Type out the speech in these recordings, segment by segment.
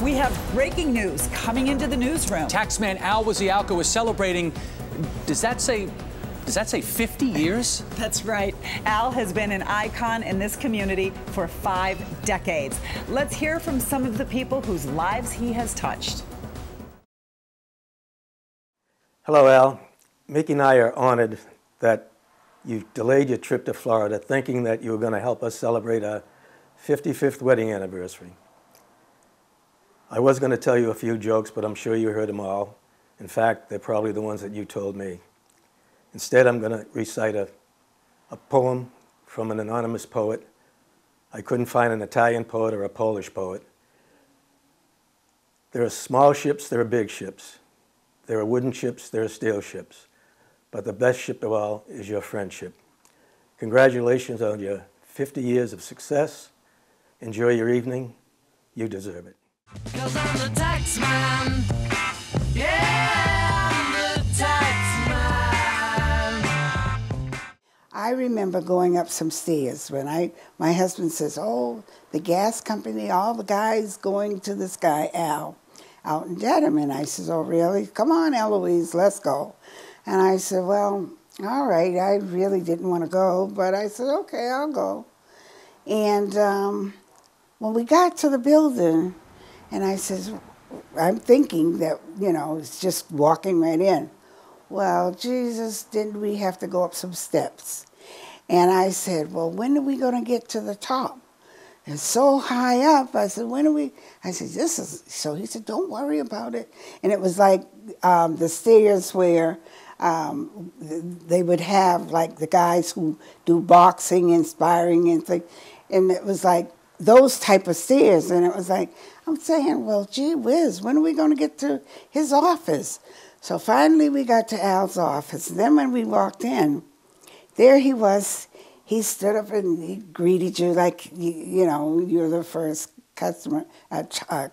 We have breaking news coming into the newsroom. Taxman Al Wisialko is celebrating, does that say 50 years? That's right. Al has been an icon in this community for 5 decades. Let's hear from some of the people whose lives he has touched. Hello, Al. Mickey and I are honored that you delayed your trip to Florida thinking that you were going to help us celebrate our 55th wedding anniversary. I was going to tell you a few jokes, but I'm sure you heard them all. In fact, they're probably the ones that you told me. Instead, I'm going to recite a poem from an anonymous poet. I couldn't find an Italian poet or a Polish poet. There are small ships, there are big ships. There are wooden ships, there are steel ships. But the best ship of all is your friendship. Congratulations on your 50 years of success. Enjoy your evening. You deserve it. 'Cause I'm the tax man. Yeah, I'm the tax man. I remember going up some stairs when my husband says, oh, the gas company, all the guys going to this guy, Al, out in Dedham. And I says, oh, really? Come on, Eloise, let's go. And I said, well, all right, I really didn't want to go, but I said, okay, I'll go. And when we got to the building, and I says, I'm thinking that, you know, it's just walking right in. Well, Jesus, didn't we have to go up some steps? And I said, well, when are we going to get to the top? It's so high up. I said, when are we? I said, this is, so he said, don't worry about it. And it was like the stairs where they would have like the guys who do boxing and sparring and things. And it was like those type of stairs. And it was like, I'm saying, well, gee whiz, when are we going to get to his office? So finally we got to Al's office. And then when we walked in, there he was. He stood up and he greeted you like, you know, you're the first customer,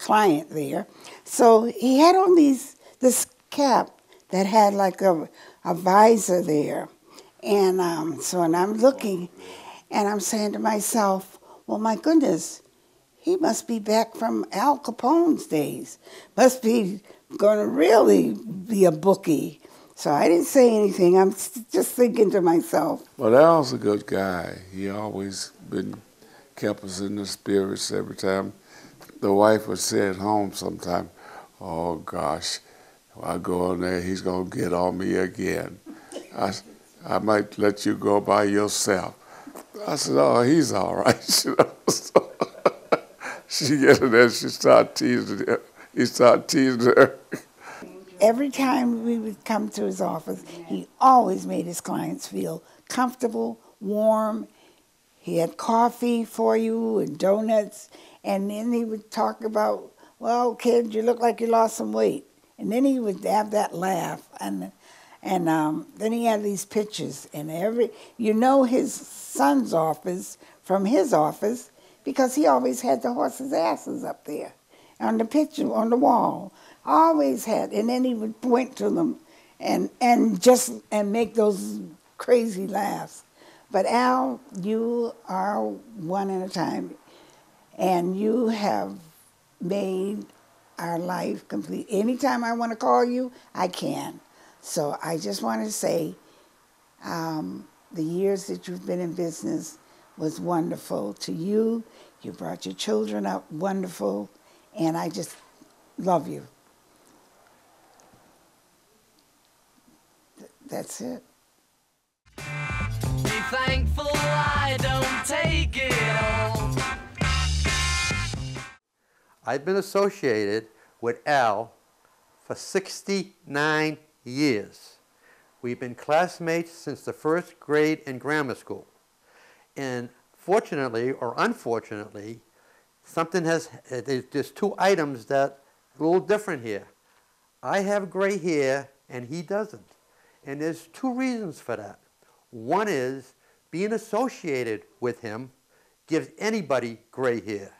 client there. So he had on this cap that had like a visor there. And and I'm looking and I'm saying to myself, well, my goodness, he must be back from Al Capone's days. Must be going to really be a bookie. So I didn't say anything. I'm just thinking to myself. Well, Al's a good guy. He always kept us in the spirits every time. The wife would say at home sometime, oh gosh, if I go in there, he's going to get on me again. I might let you go by yourself. I said, oh, he's all right. You know? So she get in there, she started teasing him. He started teasing her. Every time we would come to his office, he always made his clients feel comfortable, warm. He had coffee for you and donuts. And then he would talk about, well, kid, you look like you lost some weight. And then he would have that laugh. And then he had these pictures. And you know his son's office from his office because he always had the horses' asses up there on the picture, on the wall. Always had. And then he would point to them and make those crazy laughs. But Al, you are one at a time. And you have made our life complete. Anytime I want to call you, I can. So I just want to say the years that you've been in business was wonderful to you. You brought your children up wonderful. And I just love you. That's it. Be thankful I don't take it all. I've been associated with Al for 69 years. We've been classmates since the first grade in grammar school. And fortunately or unfortunately, there's 2 items that are a little different here. I have gray hair and he doesn't. And there's 2 reasons for that. One is being associated with him gives anybody gray hair.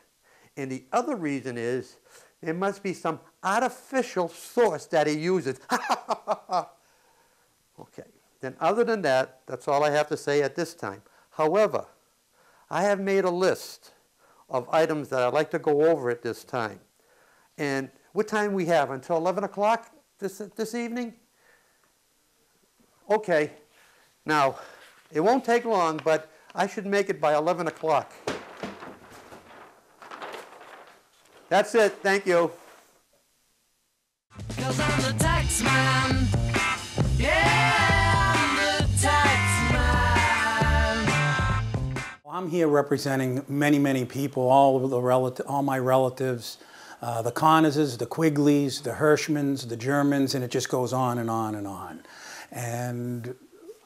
And the other reason is there must be some artificial sauce that he uses. Okay, then other than that, that's all I have to say at this time. However, I have made a list of items that I'd like to go over at this time. And what time we have? Until 11 o'clock this evening? Okay. Now, it won't take long, but I should make it by 11 o'clock. That's it. Thank you. 'Cause I'm the tax man. Yeah, I'm the tax man. I'm here representing many, many people, all my relatives, the Connorses, the Quigleys, the Hirschmans, the Germans, and it just goes on and on and on. And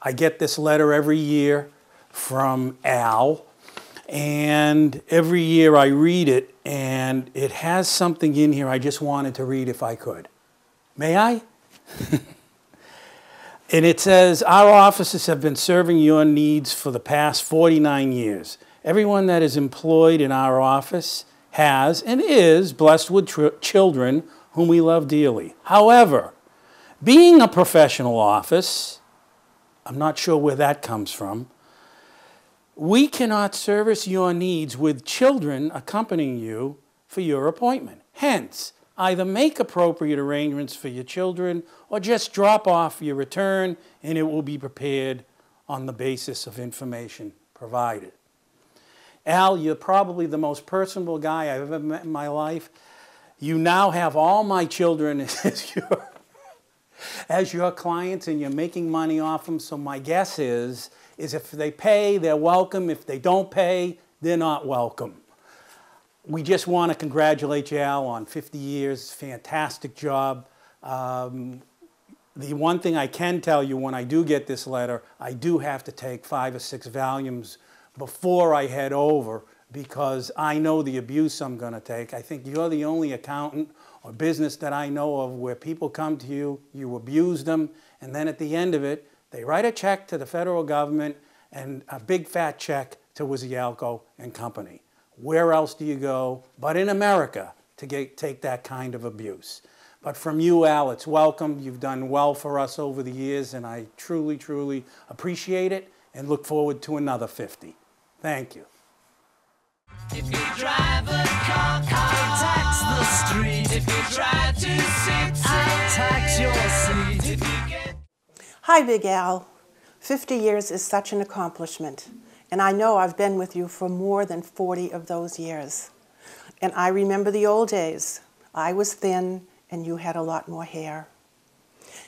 I get this letter every year from Al, and every year I read it, and it has something in here I just wanted to read if I could. May I? And it says, our offices have been serving your needs for the past 49 years. Everyone that is employed in our office has and is blessed with children whom we love dearly. However, being a professional office, I'm not sure where that comes from, we cannot service your needs with children accompanying you for your appointment. Hence, either make appropriate arrangements for your children or just drop off your return and it will be prepared on the basis of information provided. Al, you're probably the most personable guy I've ever met in my life. You now have all my children as your clients and you're making money off them. So my guess is if they pay, they're welcome. If they don't pay, they're not welcome. We just want to congratulate you, Al, on 50 years. Fantastic job. The one thing I can tell you when I do get this letter, I do have to take 5 or 6 volumes before I head over because I know the abuse I'm going to take. I think you're the only accountant or business that I know of where people come to you, you abuse them, and then at the end of it, they write a check to the federal government and a big fat check to Wisialko and Company. Where else do you go but in America to take that kind of abuse? But from you, Al, it's welcome. You've done well for us over the years, and I truly, truly appreciate it and look forward to another 50. Thank you. If you drive a car, I'll tax the street. If you try to sit, I'll tax your seat. If you get... Hi, Big Al. 50 years is such an accomplishment. And I know I've been with you for more than 40 of those years. And I remember the old days. I was thin and you had a lot more hair.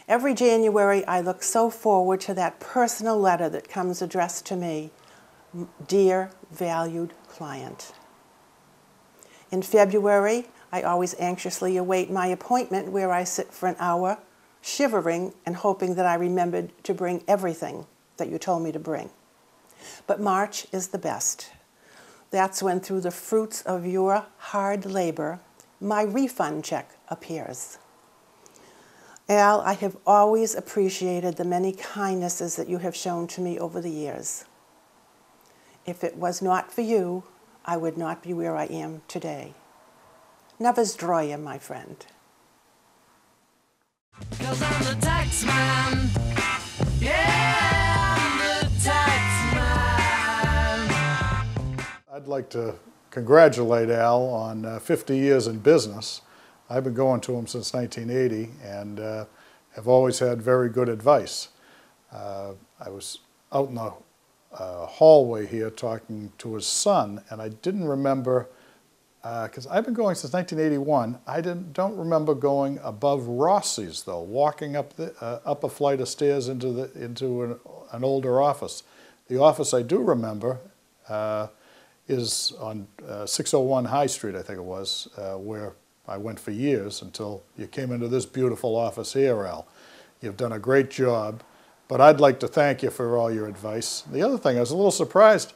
Every January I look so forward to that personal letter that comes addressed to me, Dear Valued Client. In February, I always anxiously await my appointment where I sit for an hour, shivering and hoping that I remembered to bring everything that you told me to bring. But March is the best. That's when, through the fruits of your hard labor, my refund check appears. Al, I have always appreciated the many kindnesses that you have shown to me over the years. If it was not for you, I would not be where I am today. Navzdroje, my friend. 'Cause I'm the tax man. Yeah, I'm the tax man. I'd like to congratulate Al on 50 years in business. I've been going to him since 1980 and have always had very good advice. I was out in the hallway here talking to his son, and I didn't remember, because I've been going since 1981, I don't remember going above Rossi's though, walking up a flight of stairs into an older office. The office I do remember is on 601 High Street, I think it was, where I went for years until you came into this beautiful office here, Al. You've done a great job, but I'd like to thank you for all your advice. The other thing, I was a little surprised,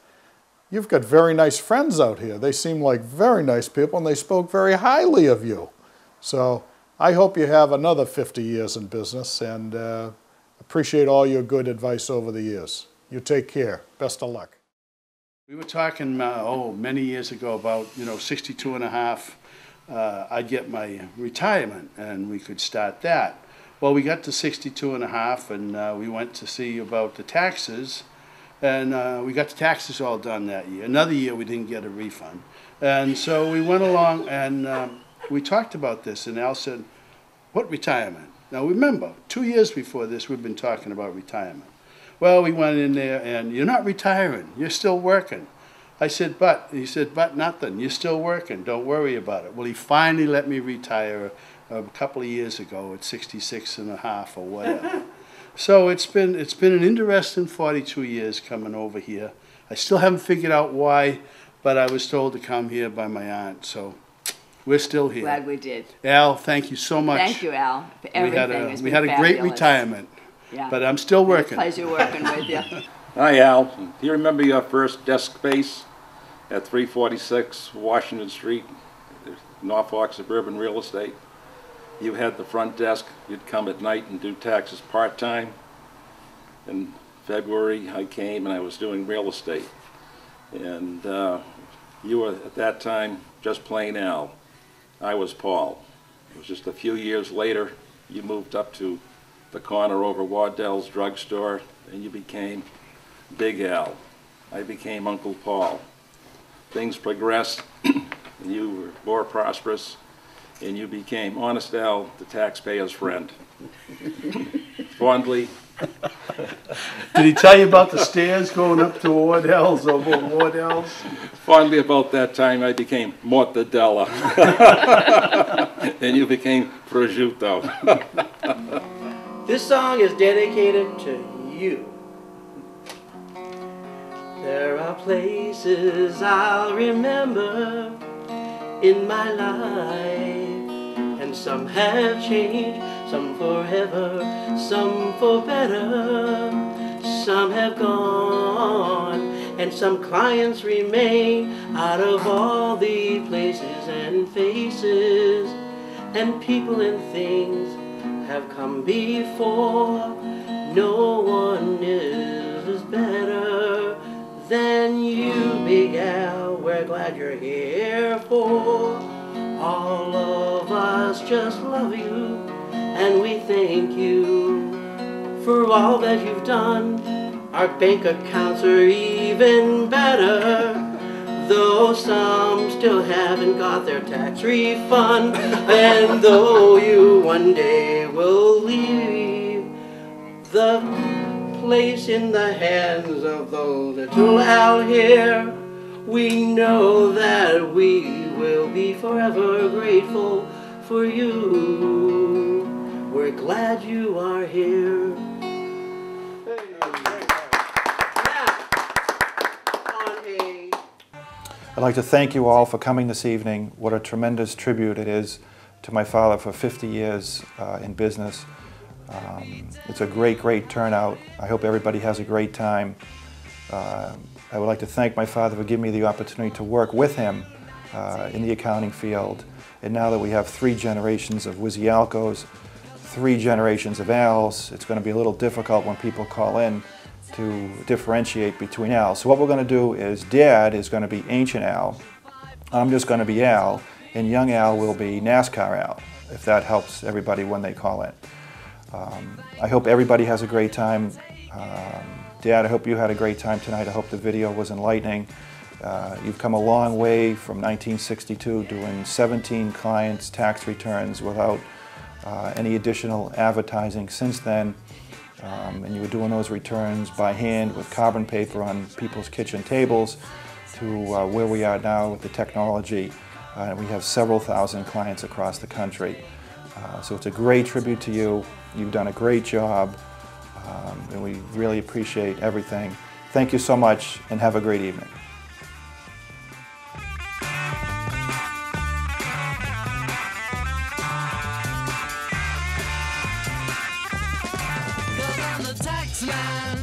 you've got very nice friends out here. They seem like very nice people, and they spoke very highly of you. So I hope you have another 50 years in business, and appreciate all your good advice over the years. You take care. Best of luck. We were talking, many years ago about, 62 and a half, I'd get my retirement and we could start that. Well, we got to 62 and a half and we went to see about the taxes, and we got the taxes all done that year. Another year we didn't get a refund. And so we went along and we talked about this, and Al said, what retirement? Now remember, 2 years before this, we've been talking about retirement. Well, we went in there, and you're not retiring. You're still working. I said, but. He said, but nothing. You're still working. Don't worry about it. Well, he finally let me retire a couple of years ago at 66 and a half or whatever. So it's been an interesting 42 years coming over here. I still haven't figured out why, but I was told to come here by my aunt, so we're still here. Glad we did. Al, thank you so much. Thank you, Al, for everything. We had a great retirement, yeah. But I'm still working. Pleasure working with you. Hi, Al. Do you remember your first desk space at 346 Washington Street, Norfolk Suburban Real Estate? You had the front desk. You'd come at night and do taxes part-time. In February, I came and I was doing real estate. And you were, at that time, just plain Al. I was Paul. It was just a few years later, you moved up to the corner over Waddell's drugstore, and you became Big Al. I became Uncle Paul. Things progressed, and you were more prosperous, and you became Honest Al, the taxpayer's friend. Fondly. Did he tell you about the stairs going up to Waddell's, over Waddell's? Fondly about that time, I became Mortadella. And you became Prosciutto. This song is dedicated to you. There are places I'll remember in my life, and some have changed, some forever, some for better. Some have gone, and some clients remain. Out of all the places and faces and people and things have come before, no one is better than you, Big Al. We're glad you're here for. All of us just love you, and we thank you for all that you've done. Our bank accounts are even better, though some still haven't got their tax refund. And though you one day will leave the place in the hands of the little Al here, we know that we will be forever grateful for you. We're glad you are here. I'd like to thank you all for coming this evening. What a tremendous tribute it is to my father for 50 years in business. It's a great, great turnout. I hope everybody has a great time. I would like to thank my father for giving me the opportunity to work with him in the accounting field. And now that we have 3 generations of Wisialkos, 3 generations of Als, it's going to be a little difficult when people call in to differentiate between Al. So what we're going to do is Dad is going to be Ancient Al, I'm just going to be Al, and Young Al will be NASCAR Al, if that helps everybody when they call in. I hope everybody has a great time. Dad, I hope you had a great time tonight. I hope the video was enlightening. You've come a long way from 1962 doing 17 clients' tax returns without any additional advertising since then. And you were doing those returns by hand with carbon paper on people's kitchen tables to where we are now with the technology. We have several thousand clients across the country. So it's a great tribute to you. You've done a great job, and we really appreciate everything. Thank you so much, and have a great evening. The tax man